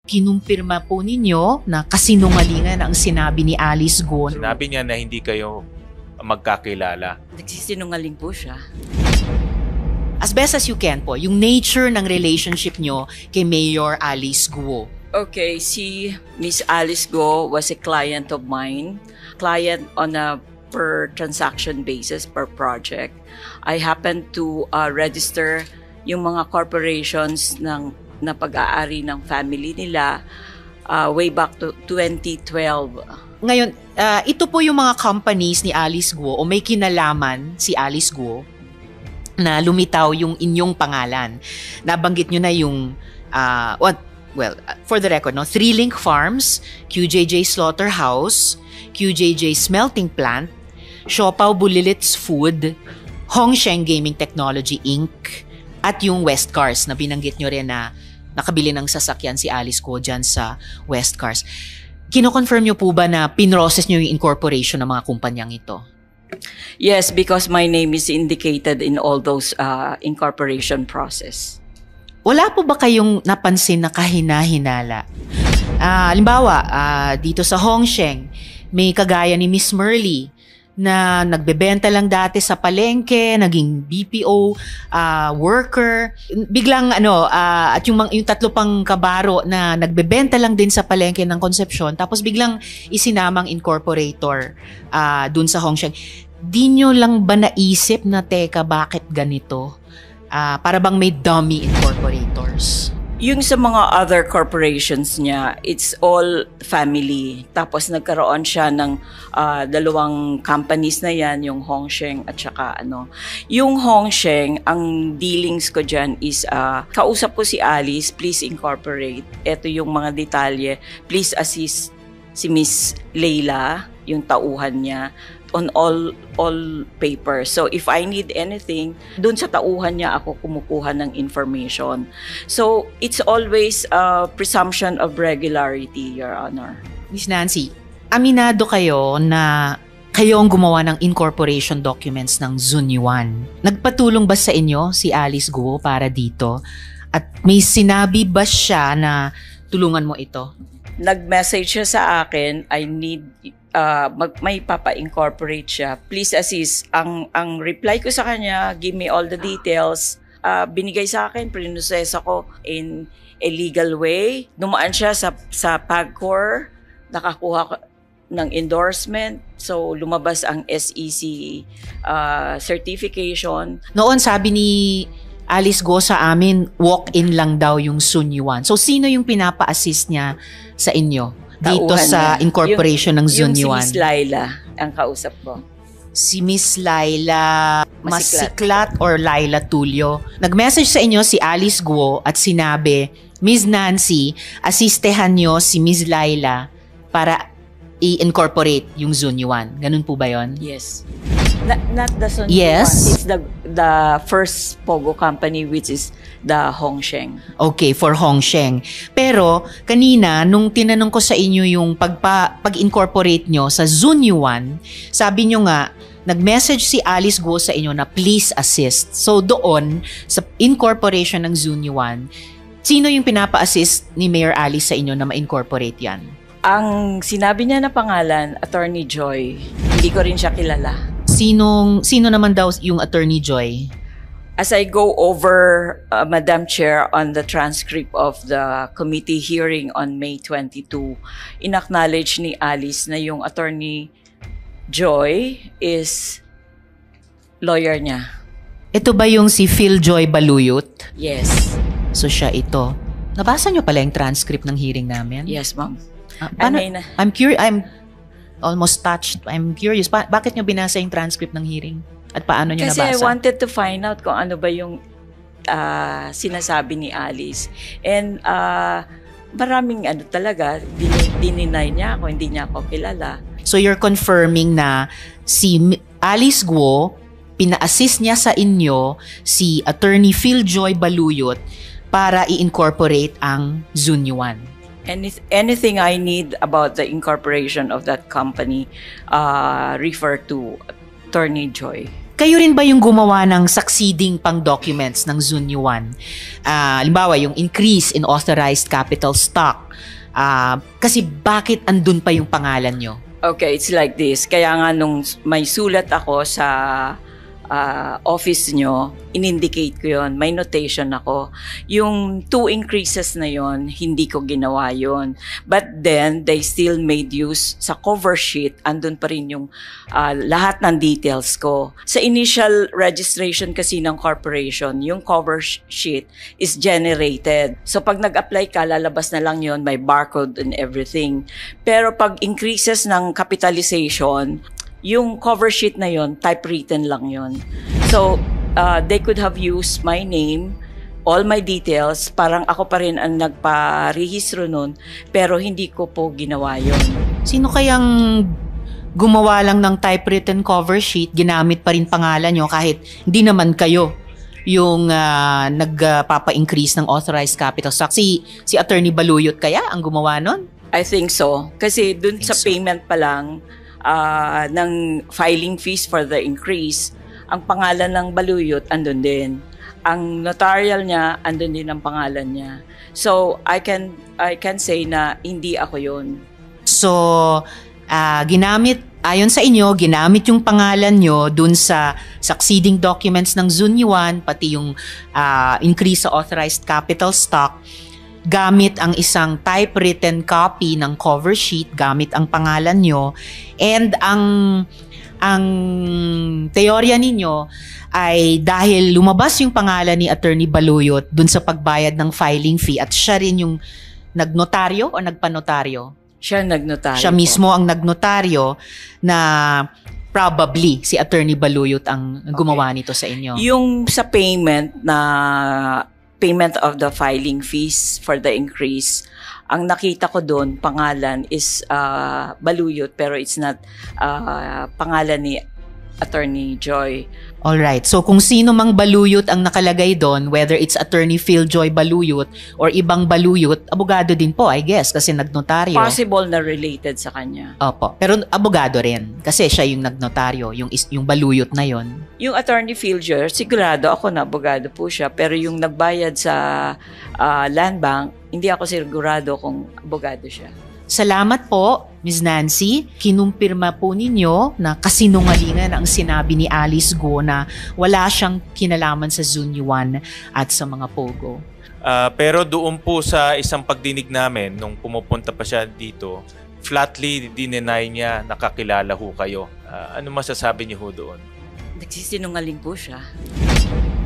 Kinumpirma po ninyo na kasinungalingan ang sinabi ni Alice Guo. Sinabi niya na hindi kayo magkakilala. Nagsisinungaling po siya. As best as you can po, yung nature ng relationship nyo kay Mayor Alice Guo. Okay, si Miss Alice Guo was a client of mine. Client on a per transaction basis, per project. I happened to register yung mga corporations na pag-aari ng family nila way back to 2012. Ngayon, ito po yung mga companies ni Alice Guo o may kinalaman si Alice Guo na lumitaw yung inyong pangalan. Nabanggit nyo na yung, for the record, no? 3Link Farms, QJJ Slaughterhouse, QJJ Smelting Plant, Siopaw Bulilits Food, Hongsheng Gaming Technology Inc., at yung West Cars na binanggit nyo rin na nakabili ng sasakyan si Alice Guo dyan sa West Cars. Kino-confirm nyo po ba na pinrocess nyo yung incorporation ng mga kumpanyang ito? Yes, because my name is indicated in all those incorporation process. Wala po ba kayong napansin na kahina-hinala? Halimbawa, dito sa Hongsheng, may kagaya ni Miss Merly na nagbebenta lang dati sa palengke, naging BPO worker. Biglang at yung tatlo pang kabaro na nagbebenta lang din sa palengke ng Concepcion, tapos biglang isinamang incorporator dun sa Hongsheng. Di nyo lang ba naisip na teka bakit ganito? Para bang may dummy incorporators? Yung sa mga other corporations niya, it's all family. Tapos nagkaroon siya ng dalawang companies na yan, yung Hongsheng at saka Yung Hongsheng, ang dealings ko dyan is, kausap ko si Alice, please incorporate. Ito yung mga detalye. Please assist si Miss Leila, yung tauhan niya, on all papers. So if I need anything, dun sa tauhan niya ako kumukuha ng information. So it's always a presumption of regularity, Your Honor. Miss Nancy, aminado kayo na kayo ang gumawa ng incorporation documents ng Zunyuan. Nagpatulong ba sa inyo si Alice Guo para dito? At may sinabi ba siya na tulungan mo ito? Nag-message siya sa akin, I need may papa-incorporate siya. Please assist. Ang reply ko sa kanya, give me all the details. Binigay sa akin, prinoses ako in a legal way. Dumaan siya sa PAGCOR, nakakuha ng endorsement. So, lumabas ang SEC certification. Noon, sabi ni Alice Guo sa amin, walk-in lang daw yung Zunyuan. So, sino yung pinapa-assist niya sa inyo? Dito sa incorporation ng Zunyuan. Yung si Miss Laila ang kausap ko. Si Miss Laila Masiklat or Laila Tulio. Nag-message sa inyo si Alice Guo at sinabi, Miss Nancy, assistehan nyo si Miss Laila para i-incorporate yung Zunyuan. Ganun po ba yon? Yes. Not the Zunyuan. Yes. It's the first Pogo company, which is the Hongsheng. Okay, for Hongsheng. Pero kanina, nung tinanong ko sa inyo yung pag-incorporate nyo sa Zunyuan, sabi nyo nga, nag-message si Alice Guo sa inyo na please assist. So doon, sa incorporation ng Zunyuan, sino yung pinapa-assist ni Mayor Alice sa inyo na ma-incorporate yan? Ang sinabi niya na pangalan, Attorney Joy. Hindi ko rin siya kilala. Sino naman daw yung Attorney Joy? As I go over, Madam Chair, on the transcript of the committee hearing on May 22, inacknowledge ni Alice na yung Attorney Joy is lawyer niya. Ito ba yung si Phil Joy Baluyot? Yes. So siya ito. Nabasa niyo pala yung transcript ng hearing namin? Yes, ma'am. I'm curious. I'm almost touched. I'm curious. Bakit niyo binasa yung transcript ng hearing? At paano niyo nabasa? Kasi I wanted to find out kung ano ba yung sinasabi ni Alice. And maraming talaga, dininay niya ako, hindi niya ako kilala. So you're confirming na si Alice Guo, pina-assist niya sa inyo si Attorney Phil Joy Baluyot para i-incorporate ang Zunyuan. Anything I need about the incorporation of that company, refer to Attorney Joy. Kayo rin ba yung gumawa ng succeeding pang documents ng Zunyuan? Halimbawa, yung increase in authorized capital stock. Kasi bakit andun pa yung pangalan nyo? Okay, it's like this. Kaya nga nung may sulat ako sa office nyo, in-indicate ko yon, may notation ako. Yung 2 increases na yon, hindi ko ginawa yon. But then, they still made use sa cover sheet, andun pa rin yung lahat ng details ko. Sa initial registration kasi ng corporation, yung cover sheet is generated. So pag nag-apply ka, lalabas na lang yon, may barcode and everything. Pero pag increases ng capitalization, yung cover sheet na yon, typewritten lang yon. So, they could have used my name, all my details, parang ako pa rin ang nagparehistro nun, pero hindi ko po ginawa yon. Sino kayang gumawa lang ng typewritten cover sheet, ginamit pa rin pangalan nyo kahit hindi naman kayo yung nagpapa-increase ng authorized capital stock? Si Attorney Baluyot kaya ang gumawa nun? I think so. Kasi dun sa payment pa lang, ng filing fees for the increase, ang pangalan ng Baluyot andun din. Ang notarial niya, andun din ang pangalan niya. So, I can say na hindi ako yun. So, ayon sa inyo, ginamit yung pangalan nyo dun sa succeeding documents ng Zunyuan, pati yung increase sa authorized capital stock, gamit ang isang typewritten copy ng cover sheet, gamit ang pangalan nyo, and ang teorya ninyo ay dahil lumabas yung pangalan ni Attorney Baluyot dun sa pagbayad ng filing fee at siya rin yung nagnotaryo o nagpanotaryo? Siya nagnotaryo. Siya mismo ang nagnotaryo na probably si Attorney Baluyot ang gumawa nito sa inyo. Yung sa payment of the filing fees for the increase, ang nakita ko doon, pangalan is Baluyot, pero it's not pangalan ni Attorney Joy. Alright, so kung sino mang Baluyot ang nakalagay doon, whether it's Attorney Phil Joy Baluyot or ibang Baluyot, abogado din po, I guess, kasi nagnotaryo. Possible na related sa kanya. Opo, pero abogado rin, kasi siya yung nagnotaryo, yung Baluyot na yon. Yung Attorney Phil Joy, sigurado ako na abogado po siya, pero yung nagbayad sa land bank, hindi ako sigurado kung abogado siya. Salamat po, Ms. Nancy. Kinumpirma po ninyo na kasinungalingan ang sinabi ni Alice Guo na wala siyang kinalaman sa Zunyuan at sa mga Pogo. Pero doon po sa isang pagdinig namin, nung pumupunta pa siya dito, flatly dineny niya nakakilala ho kayo. Ano masasabi niyo ho doon? Nagsisinungaling po siya.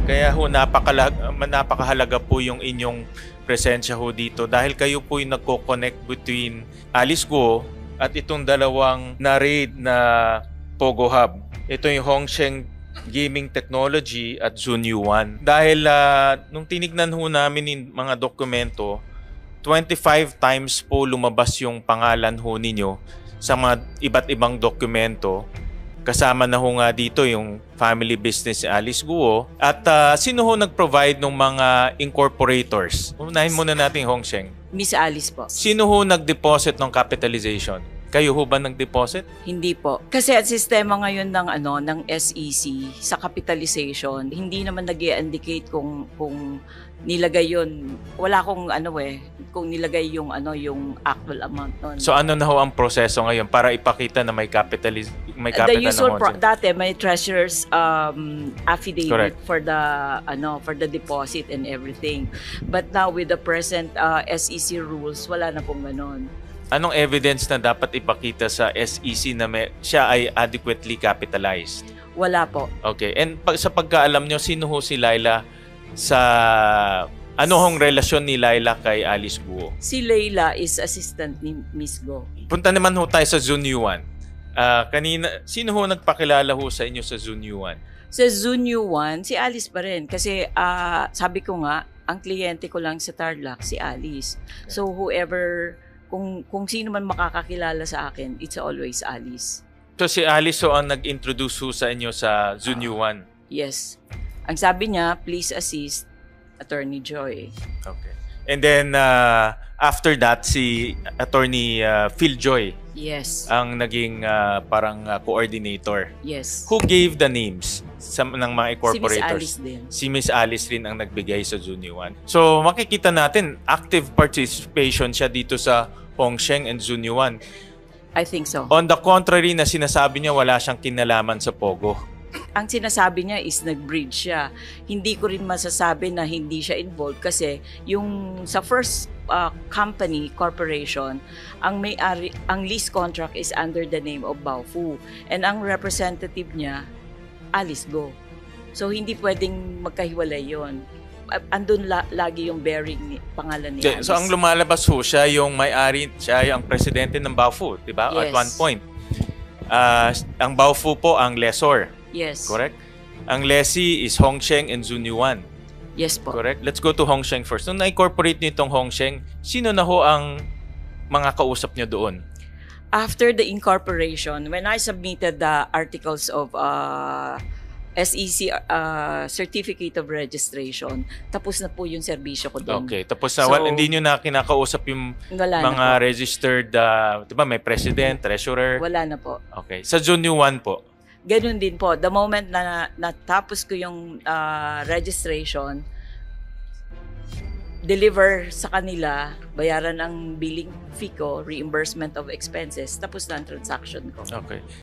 Kaya ho, napakahalaga po yung inyong presensya ho dito dahil kayo po yung nagko-connect between Alice Guo at itong dalawang na-raid na Pogo Hub. Ito yung Hongsheng Gaming Technology at Zunyuan. Dahil nung tinignan ho namin yung mga dokumento, 25 times po lumabas yung pangalan ho ninyo sa mga iba't ibang dokumento. Kasama na ho nga dito yung family business ni Alice Guo. At sino ho nag-provide ng mga incorporators? Unahin muna natin Hongsheng. Miss Alice po. Sino ho nag-deposit ng capitalization? Kayo ho ba nag-deposit? Hindi po. Kasi ang sistema ngayon ng SEC sa capitalization, hindi naman nag-i-indicate kung nilagay yun. Wala kung kung nilagay yung actual amount nun. So ano na ho ang proseso ngayon para ipakita na may capital the usual dati may treasurer's affidavit. Correct. for the deposit and everything. But now with the present SEC rules, wala na pong ganon. Anong evidence na dapat ipakita sa SEC na siya ay adequately capitalized? Wala po. Okay. And sa pagkaalam nyo, sino ho si Laila ano hong relasyon ni Laila kay Alice Guo? Si Laila is assistant ni Miss Go. Punta naman ho tayo sa Zunyuan. Kanina, sino ho nagpakilala ho sa inyo sa Zunyuan? Sa Zunyuan, si Alice pa rin. Kasi sabi ko nga, ang kliyente ko lang sa Tarlac, si Alice. Okay. So whoever, kung sino man makakakilala sa akin, it's always Alice. So si Alice ho ang nag-introduce ho sa inyo sa Zunyuan? Yes. Ang sabi niya, please assist Attorney Joy. Okay. And then, after that, si Attorney Phil Joy. Yes. Ang naging parang coordinator. Yes. Who gave the names ng mga Si Miss Alice incorporators. din. Si Miss Alice rin ang nagbigay sa Zunyuan. So makikita natin, active participation siya dito sa Hongsheng and Zunyuan. I think so. On the contrary na sinasabi niya wala siyang kinalaman sa Pogo. Ang sinasabi niya is nag-bridge siya. Hindi ko rin masasabi na hindi siya involved kasi yung sa first corporation, ang lease contract is under the name of Baofu. And ang representative niya, Alice Go. So hindi pwedeng magkahiwalay yon. Andun lagi yung bearing pangalan ni Alice. So ang lumalabas ho, siya yung may-ari, siya yung presidente ng Baofu, di ba? Yes. At one point. Ang Baofu po ang lessor. Yes. Correct? Ang lessee is Hongsheng and Zunyuan. Yes po. Correct? Let's go to Hongsheng first. Nung na-incorporate niyo itong Hongsheng, sino na ho ang mga kausap niyo doon? After the incorporation, when I submitted the articles of SEC Certificate of Registration, tapos na po yung serbisyo ko doon. Okay. Tapos na, So, hindi nyo na kinakausap yung wala na mga po. registered, di ba, may president, treasurer. Wala na po. Okay. Sa Zunyuan po. Ganun din po. The moment na natapos ko yung registration, deliver sa kanila, bayaran ang billing fee ko, reimbursement of expenses, tapos na ang transaction ko. Okay.